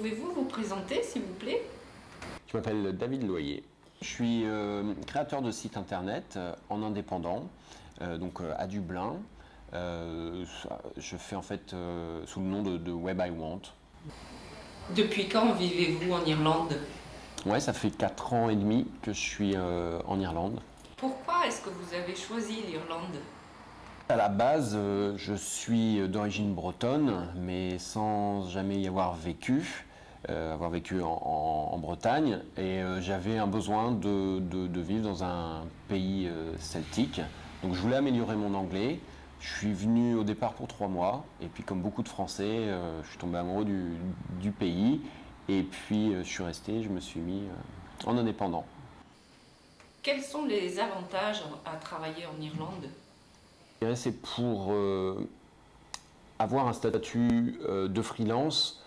Pouvez-vous vous présenter, s'il vous plaît? Je m'appelle David Loyer. Je suis créateur de site internet en indépendant, à Dublin. Je fais en fait sous le nom de Web I Want. Depuis quand vivez-vous en Irlande? Ouais, ça fait 4 ans et demi que je suis en Irlande. Pourquoi est-ce que vous avez choisi l'Irlande? À la base, je suis d'origine bretonne, mais sans jamais y avoir vécu. Avoir vécu en Bretagne et j'avais un besoin de vivre dans un pays celtique. Donc je voulais améliorer mon anglais. Je suis venu au départ pour 3 mois et puis comme beaucoup de Français, je suis tombé amoureux du pays et puis je suis resté, je me suis mis en indépendant. Quels sont les avantages à travailler en Irlande? Je dirais c'est pour avoir un statut de freelance.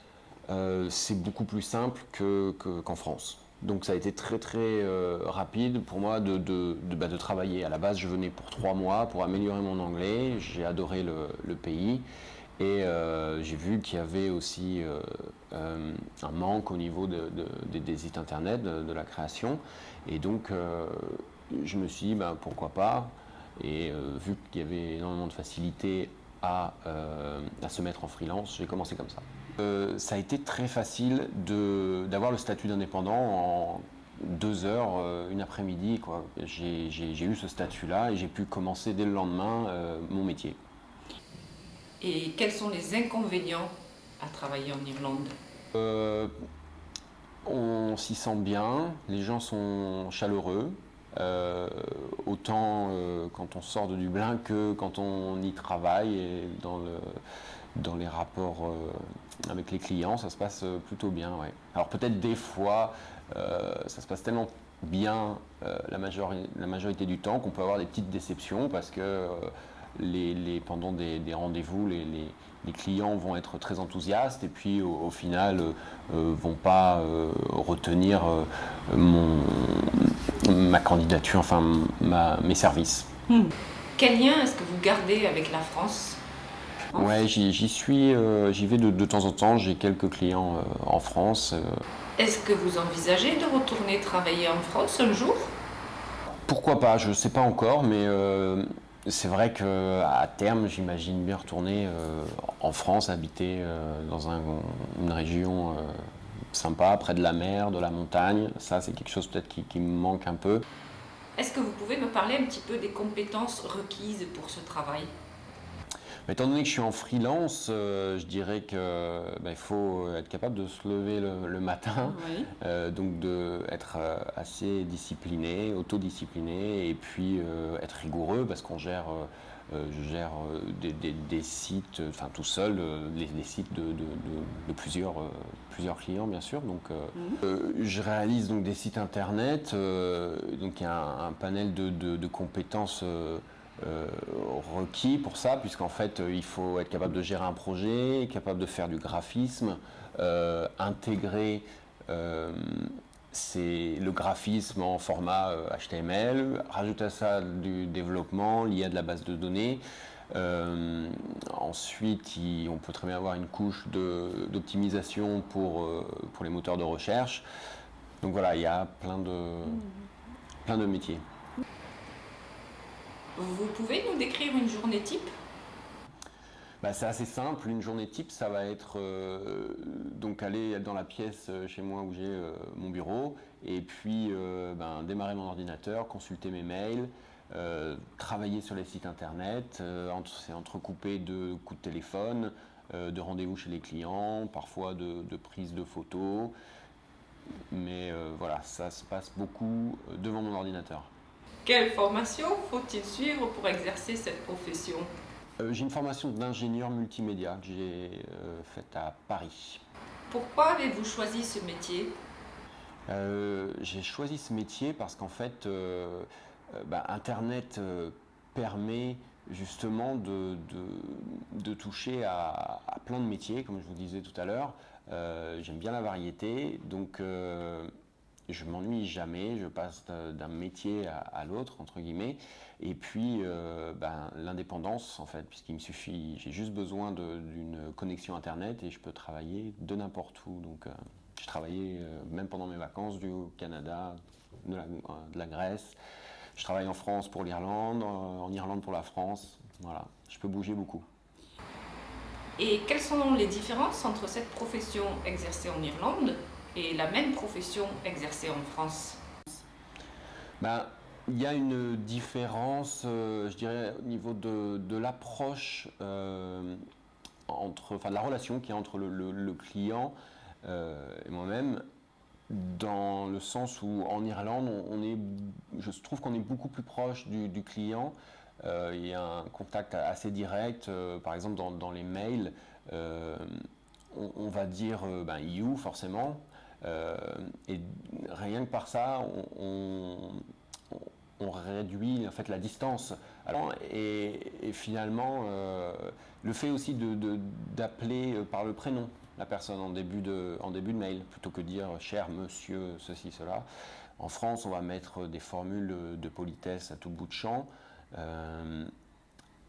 C'est beaucoup plus simple qu'en France. Donc ça a été très très rapide pour moi de travailler. À la base, je venais pour 3 mois pour améliorer mon anglais. J'ai adoré le pays et j'ai vu qu'il y avait aussi un manque au niveau des sites internet, de la création. Et donc je me suis dit pourquoi pas. Et vu qu'il y avait énormément de facilité à se mettre en freelance, j'ai commencé comme ça. Ça a été très facile d'avoir le statut d'indépendant en 2 heures, une après-midi, quoi. J'ai eu ce statut-là et j'ai pu commencer dès le lendemain mon métier. Et quels sont les inconvénients à travailler en Irlande? Euh, on s'y sent bien, les gens sont chaleureux, autant quand on sort de Dublin que quand on y travaille et dans les rapports avec les clients, ça se passe plutôt bien. Ouais. Alors peut-être des fois, ça se passe tellement bien la majorité du temps qu'on peut avoir des petites déceptions parce que pendant des rendez-vous, les clients vont être très enthousiastes et puis au final vont pas retenir ma candidature, enfin mes services. Quel lien est-ce que vous gardez avec la France? Ouais, j'y vais de temps en temps. J'ai quelques clients en France. Est-ce que vous envisagez de retourner travailler en France un jour? Pourquoi pas? Je sais pas encore, mais c'est vrai que à terme, j'imagine bien retourner en France, habiter dans une région sympa, près de la mer, de la montagne. Ça, c'est quelque chose peut-être qui me manque un peu. Est-ce que vous pouvez me parler un petit peu des compétences requises pour ce travail? Mais étant donné que je suis en freelance, je dirais que il faut être capable de se lever le matin, Oui. donc être assez discipliné, autodiscipliné, et puis être rigoureux parce je gère des sites, enfin tout seul, des sites de plusieurs clients bien sûr. Donc je réalise donc des sites internet, donc il y a un panel de compétences. Requis pour ça, puisqu'en fait il faut être capable de gérer un projet, capable de faire du graphisme, intégrer le graphisme en format HTML, rajouter à ça du développement lié à de la base de données. Ensuite, on peut très bien avoir une couche d'optimisation pour les moteurs de recherche. Donc voilà, il y a plein de métiers. Vous pouvez nous décrire une journée type? C'est assez simple, une journée type, ça va être donc aller dans la pièce chez moi où j'ai mon bureau et puis démarrer mon ordinateur, consulter mes mails, travailler sur les sites internet, c'est entrecoupé de coups de téléphone, de rendez-vous chez les clients, parfois de prise de photos, mais voilà, ça se passe beaucoup devant mon ordinateur. Quelle formation faut-il suivre pour exercer cette profession? J'ai une formation d'ingénieur multimédia que j'ai faite à Paris. Pourquoi avez-vous choisi ce métier? J'ai choisi ce métier parce qu'en fait, Internet permet justement de toucher à plein de métiers, comme je vous disais tout à l'heure. J'aime bien la variété, donc je m'ennuie jamais, je passe d'un métier à l'autre, entre guillemets. Et puis, l'indépendance, en fait, puisqu'il me suffit, j'ai juste besoin d'une connexion Internet et je peux travailler de n'importe où. Donc, j'ai travaillé, même pendant mes vacances, du Canada, de la Grèce. Je travaille en France pour l'Irlande, en Irlande pour la France. Voilà, je peux bouger beaucoup. Et quelles sont les différences entre cette profession exercée en Irlande et la même profession exercée en France? Ben, il y a une différence, je dirais, au niveau de l'approche, de la relation qu'il y a entre le client et moi-même, dans le sens où en Irlande, je trouve qu'on est beaucoup plus proche du client. Il y a un contact assez direct, par exemple dans les mails, on va dire you forcément, euh, et rien que par ça, on réduit en fait la distance. Alors, et finalement, le fait aussi d'appeler par le prénom la personne en début de mail, plutôt que de dire cher monsieur, ceci, cela. En France, on va mettre des formules de politesse à tout bout de champ.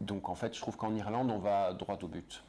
Donc en fait, je trouve qu'en Irlande, on va droit au but.